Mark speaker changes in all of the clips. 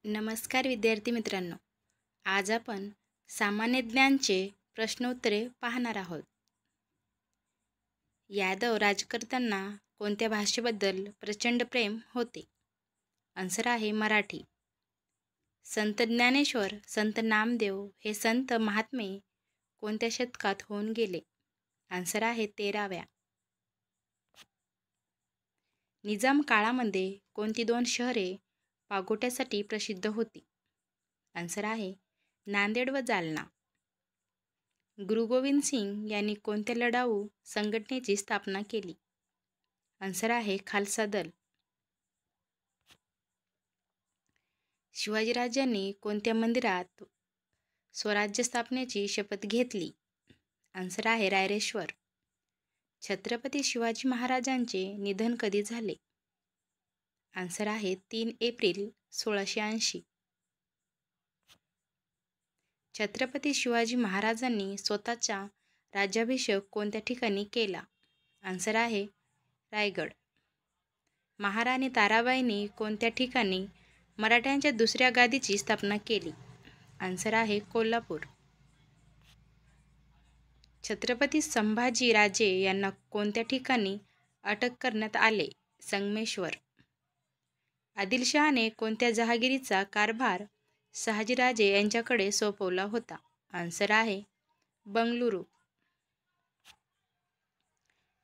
Speaker 1: नमस्कार विद्यार्थी मित्रांनो. आज आपण सामान्य ज्ञानचे प्रश्नोत्तरे पाहणार आहोत. यादव राजकर्त्यांना कोणत्या भाषेबद्दल प्रचंड प्रेम होते? आन्सर आहे मराठी. संत ज्ञानेश्वर, संत नामदेव हे संत महात्मे कोणत्या शतकात होऊन गेले? आन्सर आहे 13व्या. निजाम काळामध्ये कोणती दोन शहरे पागोट्यासाठी प्रसिद्ध होती? आन्सर आहे नांदेड व जालना. गुरु गोविंद सिंग यांनी कोणत्या लढाऊ संघटनेची स्थापना केली? आन्सर आहे खालसा दल. शिवाजीराजांनी कोणत्या मंदिरात स्वराज्य स्थापनेची शपथ घेतली? आन्सर आहे रायरेश्वर. छत्रपती शिवाजी महाराजांचे निधन कधी झाले? आन्सर आहे 3 एप्रिल 1680. छत्रपती शिवाजी महाराजांनी स्वतःचा राज्याभिषेक कोणत्या ठिकाणी केला? आन्सर आहे रायगड. महाराणी ताराबाईंनी कोणत्या ठिकाणी मराठ्यांच्या दुसऱ्या गादीची स्थापना केली? आन्सर आहे कोल्हापूर. छत्रपती संभाजी राजे यांना कोणत्या ठिकाणी अटक करण्यात आले? संगमेश्वर. आदिलशहाने कोणत्या जहागिरीचा कारभार शहाजीराजे यांच्याकडे सोपवला होता? आन्सर आहे बंगळुरू.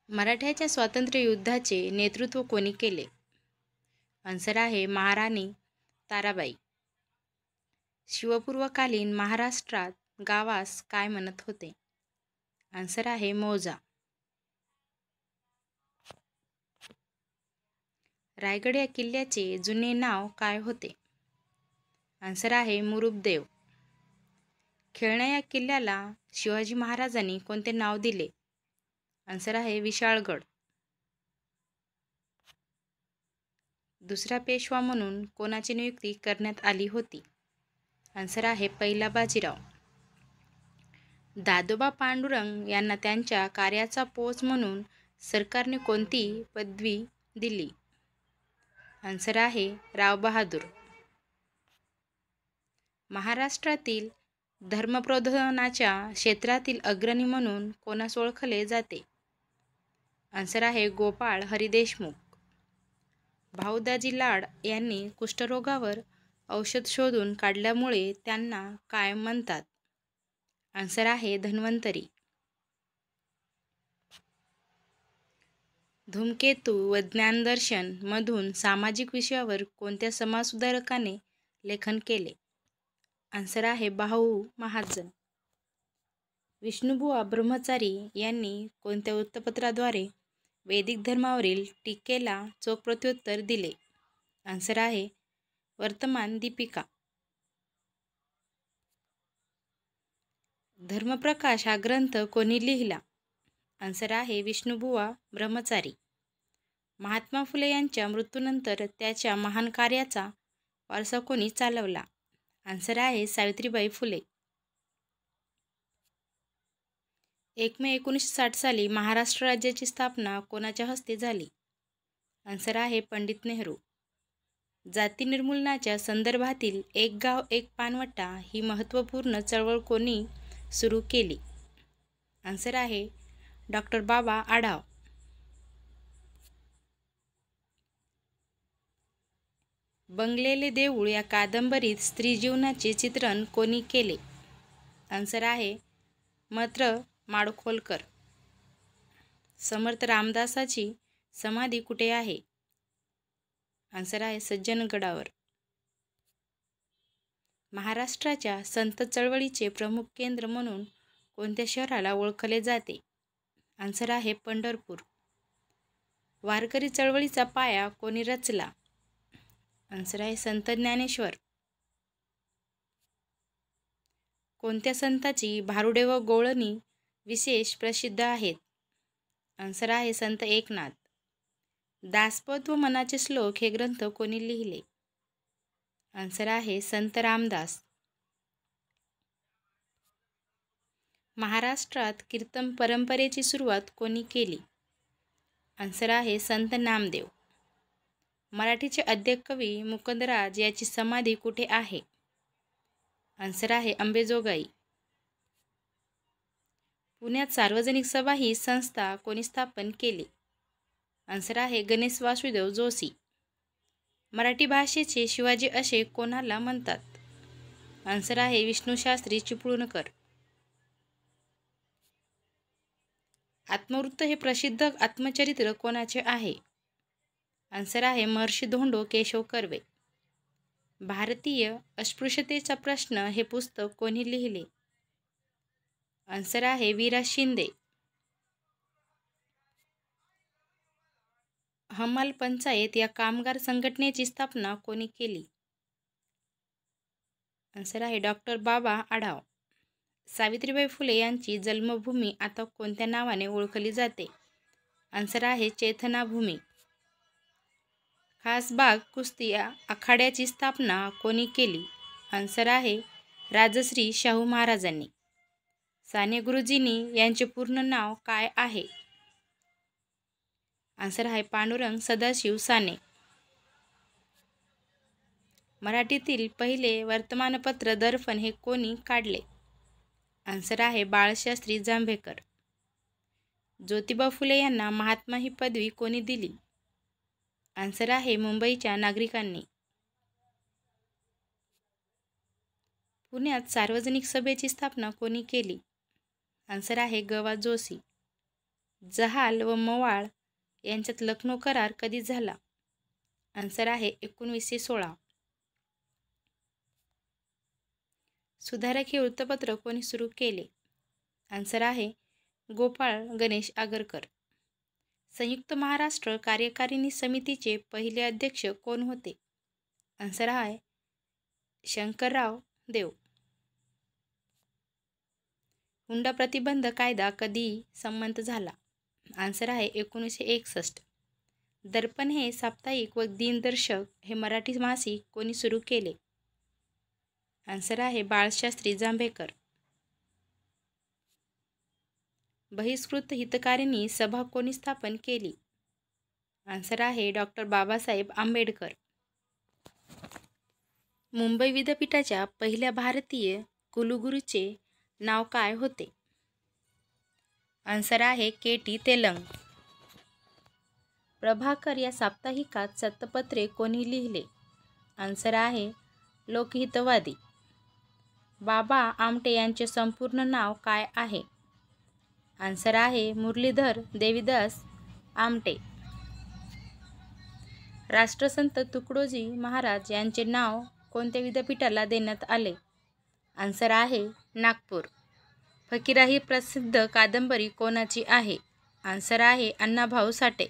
Speaker 1: मराठ्याच्या स्वातंत्र्य युद्धाचे नेतृत्व कोणी केले? आन्सर आहे महाराणी ताराबाई. शिवपूर्वकालीन महाराष्ट्रात गावास काय म्हणत होते? आन्सर आहे मौजा. रायगड या किल्ल्याचे जुने नाव काय होते? आन्सर आहे मुरुबदेव. खेळणा या किल्ल्याला शिवाजी महाराजांनी कोणते नाव दिले? आन्सर आहे विशाळगड. दुसरा पेशवा म्हणून कोणाची नियुक्ती करण्यात आली होती? आन्सर आहे पहिला बाजीराव. दादोबा पांडुरंग यांना त्यांच्या कार्याचा पोच म्हणून सरकारने कोणती पदवी दिली? आन्सर आहे राव बहादूर. महाराष्ट्रातील धर्मप्रबोधनाच्या क्षेत्रातील अग्रणी म्हणून कोणास ओळखले जाते? आन्सर आहे गोपाळ हरी देशमुख. भाऊदाजी लाड यांनी कुष्ठरोगावर औषध शोधून काढल्यामुळे त्यांना काय म्हणतात? आन्सर आहे धन्वंतरी. धूमकेतू व ज्ञानदर्शन मधून सामाजिक विषयावर कोणत्या समाजसुधारकाने लेखन केले? आन्सर आहे भाऊ महाजन. विष्णुबुवा ब्रह्मचारी यांनी कोणत्या वृत्तपत्राद्वारे वैदिक धर्मावरील टीकेला चोख प्रत्युत्तर दिले? आन्सर आहे वर्तमान दीपिका. धर्मप्रकाश हा ग्रंथ कोणी लिहिला? आन्सर आहे विष्णुबुवा ब्रह्मचारी. महात्मा फुले यांच्या मृत्यूनंतर त्याच्या महान कार्याचा वारसा कोणी चालवला? आन्सर आहे सावित्रीबाई फुले. 1 मे 1960 साली महाराष्ट्र राज्याची स्थापना कोणाच्या हस्ते झाली? आन्सर आहे पंडित नेहरू. जाती निर्मूलनाच्या संदर्भातील एक गाव एक पानवटा ही महत्त्वपूर्ण चळवळ कोणी सुरू केली? आन्सर आहे डॉक्टर बाबा आढाव. बंगलेले देऊळ या कादंबरीत स्त्री जीवनाचे चित्रण कोणी केले? आन्सर आहे मात्र माडखोलकर. समर्थ रामदासाची समाधी कुठे आहे? आन्सर आहे सज्जनगडावर. महाराष्ट्राच्या संत चळवळीचे प्रमुख केंद्र म्हणून कोणत्या शहराला ओळखले जाते? आन्सर आहे पंढरपूर. वारकरी चळवळीचा पाया कोणी रचला? आन्सर आहे संत ज्ञानेश्वर. कोणत्या संताची भारुडे व गवळणी विशेष प्रसिद्ध आहेत? आन्सर आहे संत एकनाथ. दासपद व मनाचे श्लोक हे ग्रंथ कोणी लिहिले? आन्सर आहे संत रामदास. महाराष्ट्रात कीर्तन परंपरेची सुरुवात कोणी केली? आन्सर आहे संत नामदेव. मराठीचे आद्य कवी मुकुंदराज याची समाधी कुठे आहे? आन्सर आहे अंबेजोगाई. पुण्यात सार्वजनिक सभा ही संस्था कोणी स्थापन केली? आन्सर आहे गणेश वासुदेव जोशी. मराठी भाषेचे शिवाजी असे कोणाला म्हणतात? आन्सर आहे विष्णुशास्त्री चिपळूणकर. आत्मवृत्त हे प्रसिद्ध आत्मचरित्र कोणाचे आहे? आन्सर आहे महर्षी धोंडो केशव कर्वे. भारतीय अस्पृश्यतेचा प्रश्न हे पुस्तक कोणी लिहिले? आन्सर आहे वीरा शिंदे. हमाल पंचायत या कामगार संघटनेची स्थापना कोणी केली? आन्सर आहे डॉक्टर बाबा आढाव. सावित्रीबाई फुले यांची जन्मभूमी आता कोणत्या नावाने ओळखली जाते? आन्सर आहे चैतन्यभूमी. खासबाग कुस्ती आखाड्याची स्थापना कोणी केली? आन्सर आहे राजश्री शाहू महाराजांनी. साने गुरुजींनी यांचे पूर्ण नाव काय आहे? आन्सर आहे पांडुरंग सदाशिव साने. मराठीतील पहिले वर्तमानपत्र दर्पण हे कोणी काढले? आन्सर आहे बाळशास्त्री जांभेकर. ज्योतिबा फुले यांना महात्मा ही पदवी कोणी दिली? आन्सर आहे मुंबईच्या नागरिकांनी. पुण्यात सार्वजनिक सभेची स्थापना कोणी केली? आन्सर आहे ग.वा. जोशी. जहाल व मवाळ यांच्यात लखनौ करार कधी झाला? आन्सर आहे 1916. सुधारक हे वृत्तपत्र कोणी सुरू केले? आन्सर आहे गोपाळ गणेश आगरकर. संयुक्त महाराष्ट्र कार्यकारिणी समितीचे पहिले अध्यक्ष कोण होते? आन्सर आहे शंकरराव देव. हुंडा प्रतिबंध कायदा कधी संमत झाला? आन्सर आहे 1961. दर्पण हे साप्ताहिक व दिनदर्शक हे मराठी मासिक कोणी सुरू केले? आन्सर आहे बाळशास्त्री जांभेकर. बहिष्कृत हितकारिणी सभा कोणी स्थापन केली? आन्सर आहे डॉक्टर बाबासाहेब आंबेडकर. मुंबई विद्यापीठाच्या पहिल्या भारतीय कुलगुरूचे नाव काय होते? आन्सर आहे के.टी. तेलंग. प्रभाकर या साप्ताहिकात सत्तपत्रे कोणी लिहिले? आन्सर आहे लोकहितवादी. बाबा आमटे यांचे संपूर्ण नाव काय आहे? आन्सर आहे मुरलीधर देवीदास आमटे. राष्ट्रसंत तुकडोजी महाराज यांचे नाव कोणत्या विद्यापीठाला देण्यात आले? आन्सर आहे नागपूर. फकीरा ही प्रसिद्ध कादंबरी कोणाची आहे? आन्सर आहे अण्णाभाऊ साठे.